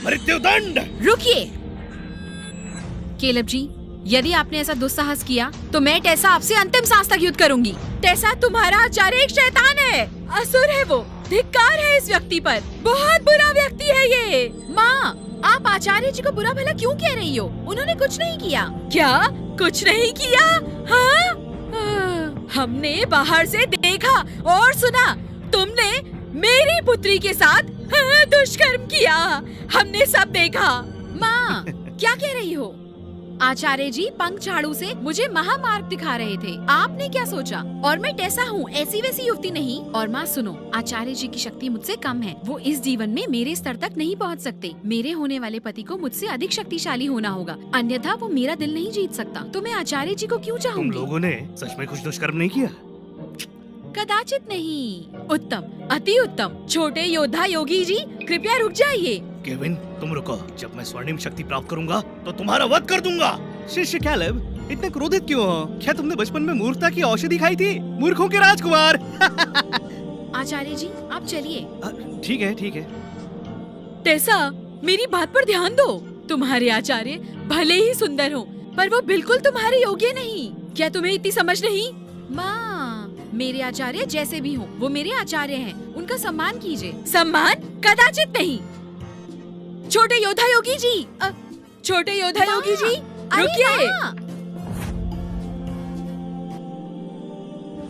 मृत्युदंड। रुकिए केलब जी, यदि आपने ऐसा दुस्साहस किया तो मैं टेसा आपसे अंतिम सांस तक युद्ध करूंगी। टेसा, तुम्हारा आचार्य एक शैतान है, असुर है वो। धिक्कार है इस व्यक्ति पर, बहुत बुरा व्यक्ति है ये। माँ, आप आचार्य जी को बुरा भला क्यों कह रही हो? उन्होंने कुछ नहीं किया। क्या कुछ नहीं किया? हाँ, हमने बाहर से देखा और सुना, तुमने मेरी पुत्री के साथ दुष्कर्म किया। हमने सब देखा। माँ, क्या कह रही हो? आचार्य जी पंख झाड़ू से मुझे महामार्ग दिखा रहे थे। आपने क्या सोचा? और मैं टेसा हूँ, ऐसी वैसी युवती नहीं। और माँ सुनो, आचार्य जी की शक्ति मुझसे कम है। वो इस जीवन में मेरे स्तर तक नहीं पहुँच सकते। मेरे होने वाले पति को मुझसे अधिक शक्तिशाली होना होगा, अन्यथा वो मेरा दिल नहीं जीत सकता। तो मैं आचार्य जी को क्यों चाहूँगी? तुम लोगों ने सच में कुछ दुष्कर्म नहीं किया? कदाचित नहीं। उत्तम, अति उत्तम। छोटे योद्धा योगी जी, कृपया रुक जाइए। केविन, तुम रुको। जब मैं स्वर्णिम शक्ति प्राप्त करूंगा तो तुम्हारा वध कर दूंगा। शिष्य कैलेब, इतने क्रोधित क्यों हो? क्या तुमने बचपन में मूर्खता की औषधि खाई थी? मूर्खों के राजकुमार। आचार्य जी, आप चलिए। ठीक है, ठीक है। टेसा, मेरी बात पर ध्यान दो। तुम्हारे आचार्य भले ही सुंदर हो, पर वो बिल्कुल तुम्हारे योग्य नहीं। क्या तुम्हें इतनी समझ नहीं? माँ, मेरे आचार्य जैसे भी हों, वो मेरे आचार्य हैं। उनका सम्मान कीजिए। सम्मान? कदाचित नहीं। छोटे योद्धा योगी जी, छोटे योद्धा योगी जी, रुकिए।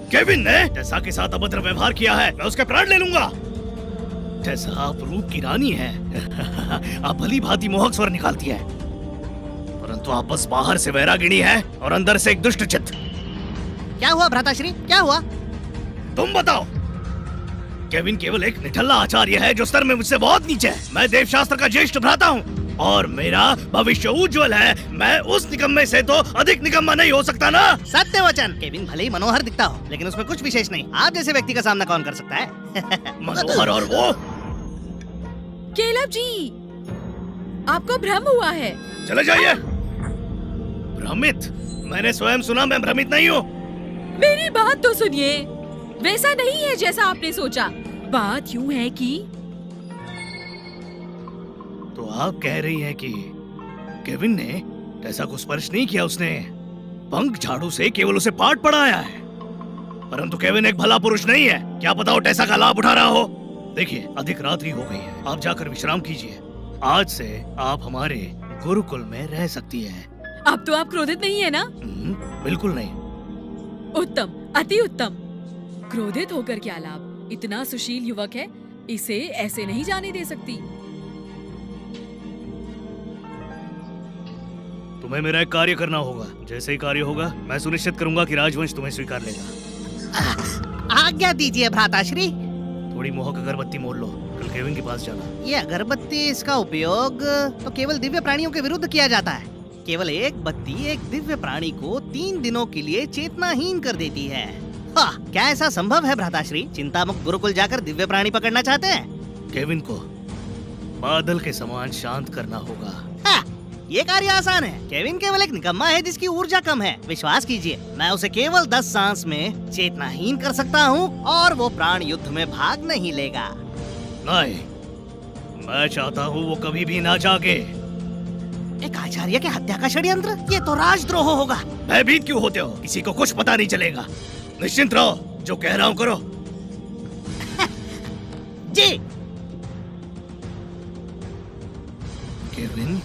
केविन ने टेसा के साथ अभद्र व्यवहार किया है, मैं उसके प्राण ले लूंगा। टेसा, आप रूप की रानी है। आप भली भांति मोहक स्वर निकालती है, परंतु आप बस बाहर से वैरागिणी है और अंदर से एक दुष्ट चित्त। क्या हुआ भ्राताश्री, क्या हुआ? तुम बताओ। केविन केवल एक निठल्ला आचार्य है जो स्तर में मुझसे बहुत नीचे है। मैं देवशास्त्र का ज्येष्ठ भ्राता हूँ और मेरा भविष्य उज्जवल है। मैं उस निकम्मे से तो अधिक निकम्मा नहीं हो सकता ना? सत्य वचन। केविन भले ही मनोहर दिखता हो, लेकिन उसमें कुछ विशेष नहीं। आप जैसे व्यक्ति का सामना कौन कर सकता है? मनोहर और वो? केलब जी, आपको भ्रम हुआ है। चले जाइए। भ्रमित? मैंने स्वयं सुना, मैं भ्रमित नहीं हूँ। मेरी बात तो सुनिए। वैसा नहीं है जैसा आपने सोचा। बात यूं है कि तो आप कह रही हैं कि केविन ने टेसा को स्पर्श नहीं किया, उसने पंख झाड़ू से केवल उसे पाठ पढ़ाया है। परंतु केविन एक भला पुरुष नहीं है। क्या पता वो टेसा का लाभ उठा रहा हो। देखिए, अधिक रात्रि हो गई है, आप जाकर विश्राम कीजिए। आज से आप हमारे गुरुकुल में रह सकती हैं। अब तो आप क्रोधित नहीं है ना? बिल्कुल नहीं। उत्तम, अति उत्तम। क्रोधित होकर क्या लाभ? इतना सुशील युवक है, इसे ऐसे नहीं जाने दे सकती। तुम्हें मेरा एक कार्य करना होगा। जैसे ही कार्य होगा, मैं सुनिश्चित करूंगा कि राजवंश तुम्हें स्वीकार लेगा। आज्ञा दीजिए भ्राताश्री। थोड़ी मोहक अगरबत्ती मोल लो, कल केविन के पास जाना। ये अगरबत्ती, इसका उपयोग तो केवल दिव्य प्राणियों के विरुद्ध किया जाता है। केवल एक बत्ती एक दिव्य प्राणी को 3 दिनों के लिए चेतनाहीन कर देती है। हाँ, क्या ऐसा संभव है भ्राताश्री? चिंता मुक्त गुरुकुल जाकर दिव्य प्राणी पकड़ना चाहते हैं? केविन को बादल के समान शांत करना होगा। हाँ, ये कार्य आसान है। केविन केवल एक निकम्मा है जिसकी ऊर्जा कम है। विश्वास कीजिए, मैं उसे केवल 10 सांस में चेतनाहीन कर सकता हूँ और वो प्राण युद्ध में भाग नहीं लेगा। नहीं, मैं चाहता हूँ वो कभी भी ना जागे। एक आचार्य के हत्या का षड्यंत्र? ये तो राजद्रोह होगा। भयभीत क्यों होते हो? किसी को कुछ पता नहीं चलेगा। निश्चिंत रहो, जो कह रहा हूँ करो। जी। केविन,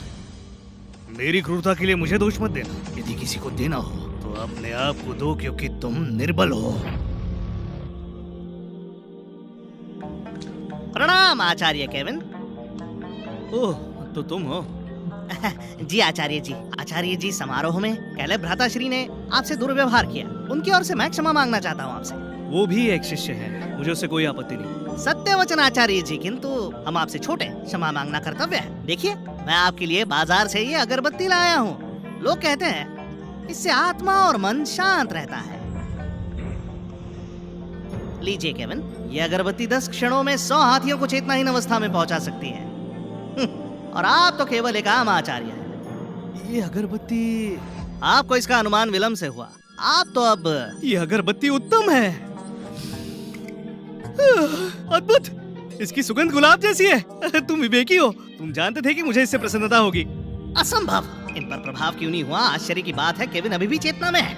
मेरी क्रूरता के लिए मुझे दोष मत देना। यदि किसी को देना हो तो अपने आप को दो, क्योंकि तुम निर्बल हो। प्रणाम आचार्य केविन। ओह, तो तुम हो? जी आचार्य जी। आचार्य जी, समारोह में कैलेब भ्राताश्री ने आपसे दुर्व्यवहार किया, उनकी ओर से मैं क्षमा मांगना चाहता हूँ आपसे। वो भी एक शिष्य है, मुझे उससे कोई आपत्ति नहीं। सत्य वचन आचार्य जी, किंतु हम आपसे छोटे, क्षमा मांगना कर्तव्य है। देखिए, मैं आपके लिए बाजार से ये अगरबत्ती लाया हूँ। लोग कहते हैं इससे आत्मा और मन शांत रहता है। लीजिए केविन, ये अगरबत्ती 10 क्षणों में 100 हाथियों को चेतनाहीन अवस्था में पहुंचा सकती है। और आप तो केवल एक आम आचार्य हैं। ये अगरबत्ती, आपको इसका अनुमान विलंब से हुआ। आप तो अब ये अगरबत्ती उत्तम है। अद्भुत, इसकी सुगंध गुलाब जैसी है। तुम विवेकी हो, तुम जानते थे कि मुझे इससे प्रसन्नता होगी। असंभव, इन पर प्रभाव क्यों नहीं हुआ? आश्चर्य की बात है केविन अभी भी चेतना में है।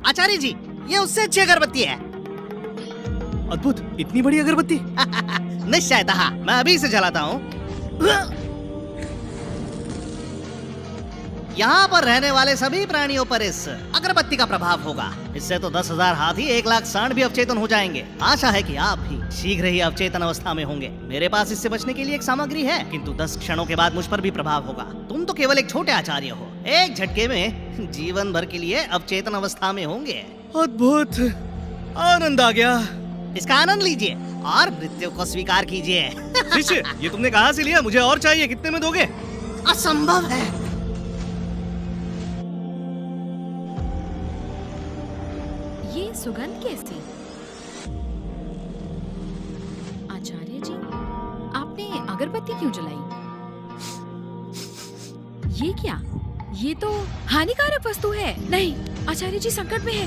आचार्य जी, ये उससे अच्छी अगरबत्ती है। अद्भुत, इतनी बड़ी अगरबत्ती। निश्चयतः, मैं अभी इसे जलाता हूँ। यहाँ पर रहने वाले सभी प्राणियों पर इस अगरबत्ती का प्रभाव होगा। इससे तो 10,000 हाथी 1,00,000 सांड भी अवचेतन हो जाएंगे। आशा है कि आप भी शीघ्र ही अवचेतन अवस्था में होंगे। मेरे पास इससे बचने के लिए एक सामग्री है, किंतु 10 क्षणों के बाद मुझ पर भी प्रभाव होगा। तुम तो केवल एक छोटे आचार्य हो, एक झटके में जीवन भर के लिए अवचेतन अवस्था में होंगे। अद्भुत, आनंद आ गया। इसका आनंद लीजिए और मृत्यु को स्वीकार कीजिए। शिष्य, ये तुमने कहाँ से लिया? मुझे और चाहिए, कितने में दोगे? असंभव है। ये सुगंध कैसी? आचार्य जी, आपने अगरबत्ती क्यों जलाई? ये क्या? ये तो हानिकारक वस्तु है। नहीं, आचार्य जी संकट में है।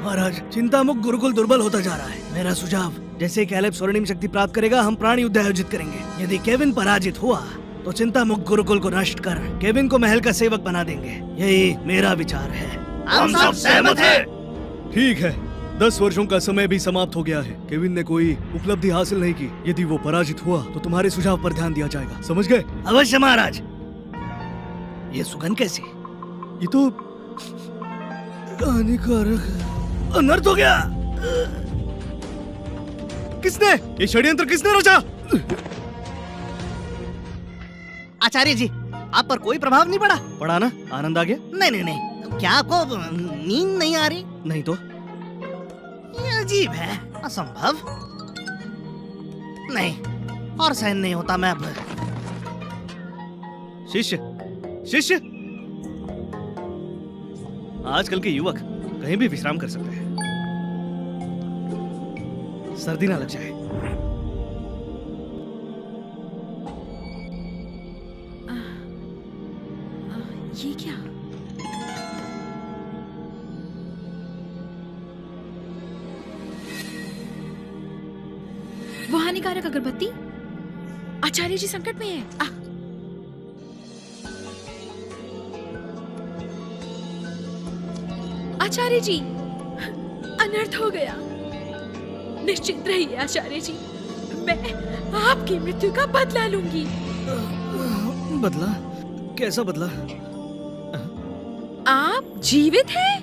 महाराज, चिंतामुक्त गुरुकुल दुर्बल होता जा रहा है। मेरा सुझाव, जैसे कैलेब स्वर्णिम शक्ति प्राप्त करेगा, हम प्राण युद्ध आयोजित करेंगे। यदि केविन पराजित हुआ तो चिंतामुक्त गुरुकुल को नष्ट कर केविन को महल का सेवक बना देंगे। यही मेरा विचार है। हम सब सहमत हैं। ठीक है, 10 वर्षों का समय भी समाप्त हो गया है। केविन ने कोई उपलब्धि हासिल नहीं की। यदि वो पराजित हुआ तो तुम्हारे सुझाव पर ध्यान दिया जाएगा, समझ गए? अवश्य महाराज। ये सुगंध कैसी? ये तो हानिकारक। अनर्थ हो गया। किसने ये षड्यंत्र किसने रचा? आचार्य जी, आप पर कोई प्रभाव नहीं पड़ा? पढ़ा ना, आनंद आ गया? नहीं नहीं नहीं, क्या आपको नींद नहीं आ रही? नहीं तो ये अजीब है, असंभव। नहीं, और सहन नहीं होता। मैं अब शिष्य, शिष्य, आजकल के युवक कहीं भी विश्राम कर सकते हैं, सर्दी ना लग जाए। ये क्या? वो हानिकारक अगरबत्ती? आचार्य जी संकट में है। आचार्य जी, अनर्थ हो गया। निश्चित रहिए आचार्य जी, मैं आपकी मृत्यु का बदला लूंगी। बदला? कैसा बदला? आप जीवित हैं?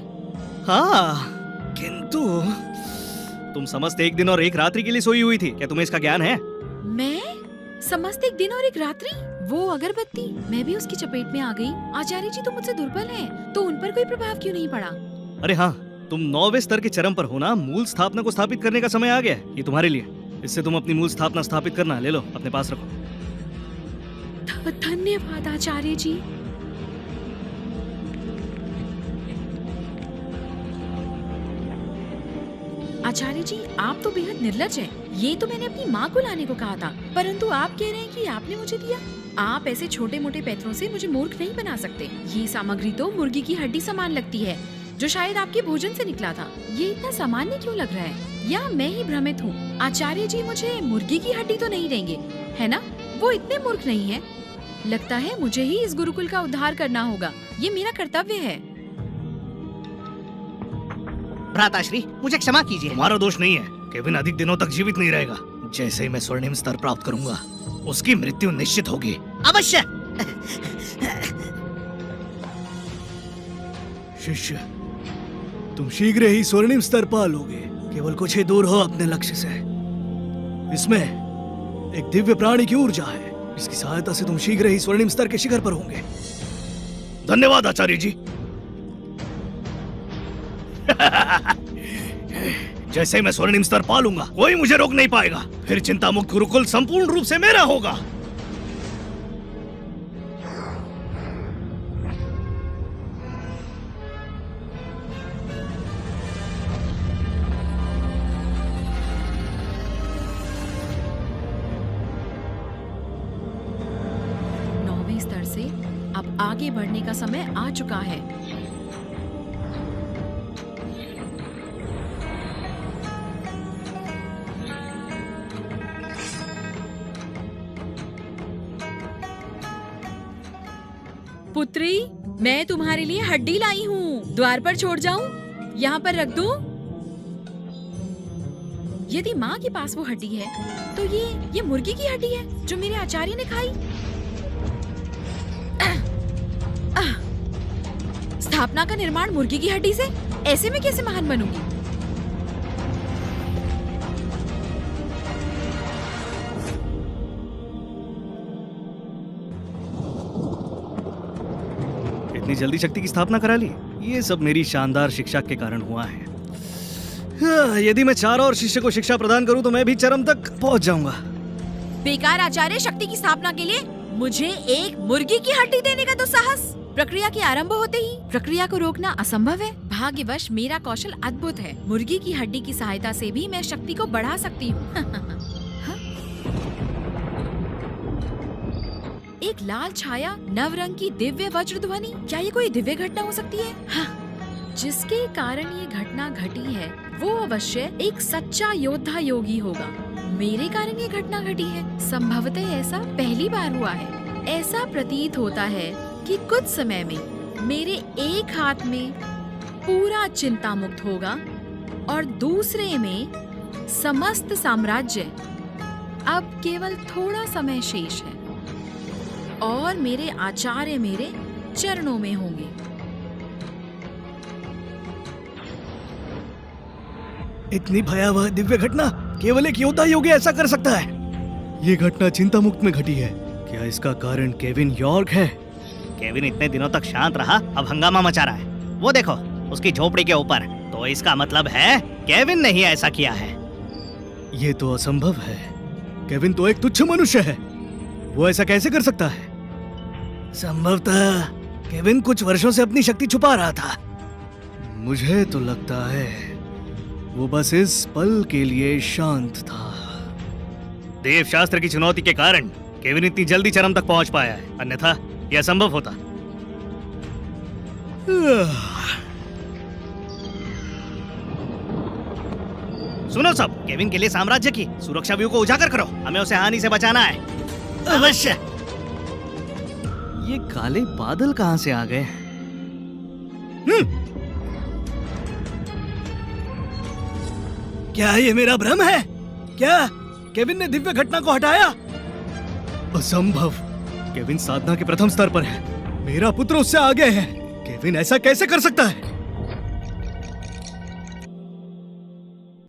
हाँ, किंतु तुम समस्त एक दिन और एक रात्रि के लिए सोई हुई थी। क्या तुम्हें इसका ज्ञान है? मैं समस्त एक दिन और एक रात्रि? वो अगरबत्ती, मैं भी उसकी चपेट में आ गई। आचार्य जी तो मुझसे दुर्बल हैं, तो उन पर कोई प्रभाव क्यों नहीं पड़ा? अरे हाँ, तुम 9वें स्तर के चरम पर हो ना। मूल स्थापना को स्थापित करने का समय आ गया है। ये तुम्हारे लिए। इससे तुम अपनी मूल स्थापना स्थापित करना। ले लो, अपने पास रखो। धन्यवाद आचार्य जी। आचार्य जी, आप तो बेहद निर्लज हैं। ये तो मैंने अपनी माँ को लाने को कहा था, परंतु आप कह रहे हैं कि आपने मुझे दिया। आप ऐसे छोटे मोटे पैतरों से मुझे मूर्ख नहीं बना सकते। ये सामग्री तो मुर्गी की हड्डी समान लगती है, जो शायद आपके भोजन से निकला था। ये इतना सामान्य क्यों लग रहा है? या मैं ही भ्रमित हूँ? आचार्य जी मुझे मुर्गी की हड्डी तो नहीं देंगे, है ना? वो इतने मूर्ख नहीं है। लगता है मुझे ही इस गुरुकुल का उद्धार करना होगा। ये मेरा कर्तव्य है। भ्राताश्री, मुझे क्षमा कीजिए। तुम्हारा दोष नहीं है। केविन अधिक दिनों तक जीवित नहीं रहेगा। जैसे ही मैं स्वर्णिम स्तर प्राप्त करूंगा, उसकी मृत्यु निश्चित होगी। अवश्य। शिष्य, तुम शीघ्र ही स्वर्णिम स्तर पा लोगे। केवल कुछ ही दूर हो अपने लक्ष्य से। इसमें एक दिव्य प्राणी की ऊर्जा है, जिसकी सहायता से तुम शीघ्र ही स्वर्णिम स्तर के शिखर पर होंगे। धन्यवाद आचार्य जी। जैसे ही मैं स्वर्णिम स्तर पा लूंगा, कोई मुझे रोक नहीं पाएगा। फिर चिंता मुक्त गुरुकुल संपूर्ण रूप से मेरा होगा। स्तर से अब आगे बढ़ने का समय आ चुका है। पुत्री, मैं तुम्हारे लिए हड्डी लाई हूँ। द्वार पर छोड़ जाऊँ? यहाँ पर रख दूँ? यदि माँ के पास वो हड्डी है, तो ये मुर्गी की हड्डी है जो मेरे आचार्य ने खाई। स्थापना का निर्माण मुर्गी की हड्डी से? ऐसे में कैसे महान बनूंगी? इतनी जल्दी शक्ति की स्थापना करा ली? ये सब मेरी शानदार शिक्षा के कारण हुआ है। यदि मैं 4 और शिष्य को शिक्षा प्रदान करूं तो मैं भी चरम तक पहुंच जाऊंगा। बेकार आचार्य, शक्ति की स्थापना के लिए मुझे एक मुर्गी की हड्डी देने का दुस्साहस। प्रक्रिया के आरंभ होते ही प्रक्रिया को रोकना असंभव है। भाग्यवश मेरा कौशल अद्भुत है। मुर्गी की हड्डी की सहायता से भी मैं शक्ति को बढ़ा सकती हूँ। एक लाल छाया, नवरंग की दिव्य वज्र ध्वनि। क्या ये कोई दिव्य घटना हो सकती है? हाँ। जिसके कारण ये घटना घटी है वो अवश्य एक सच्चा योद्धा योगी होगा। मेरे कारण ये घटना घटी है। संभवतः ऐसा पहली बार हुआ है। ऐसा प्रतीत होता है कि कुछ समय में मेरे एक हाथ में पूरा चिंता मुक्त होगा और दूसरे में समस्त साम्राज्य। अब केवल थोड़ा समय शेष है और मेरे आचार्य मेरे चरणों में होंगे। इतनी भयावह दिव्य घटना केवल एक योद्धा योगी ऐसा कर सकता है। ये घटना चिंता मुक्त में घटी है। क्या इसका कारण केविन यॉर्क है? केविन इतने दिनों तक शांत रहा, अब हंगामा मचा रहा है। वो देखो उसकी झोपड़ी के ऊपर। तो इसका मतलब है केविन ने ही ऐसा किया है। ये तो असंभव है। केविन तो एक तुच्छ मनुष्य है। वो ऐसा कैसे कर सकता है? संभवतः केविन कुछ वर्षों से अपनी शक्ति छुपा रहा था। मुझे तो लगता है वो बस इस पल के लिए शांत था। देव शास्त्र की चुनौती के कारण केविन इतनी जल्दी चरम तक पहुंच पाया है, अन्यथा यह असंभव होता। सुनो सब, केविन के लिए साम्राज्य की सुरक्षा व्यू को उजागर करो। हमें उसे हानि से बचाना है। अवश्य। ये काले बादल कहां से आ गए? क्या ये मेरा भ्रम है? क्या केविन ने दिव्य घटना को हटाया? असंभव। केविन साधना के प्रथम स्तर पर है। मेरा पुत्र उससे आगे है। केविन ऐसा कैसे कर सकता है?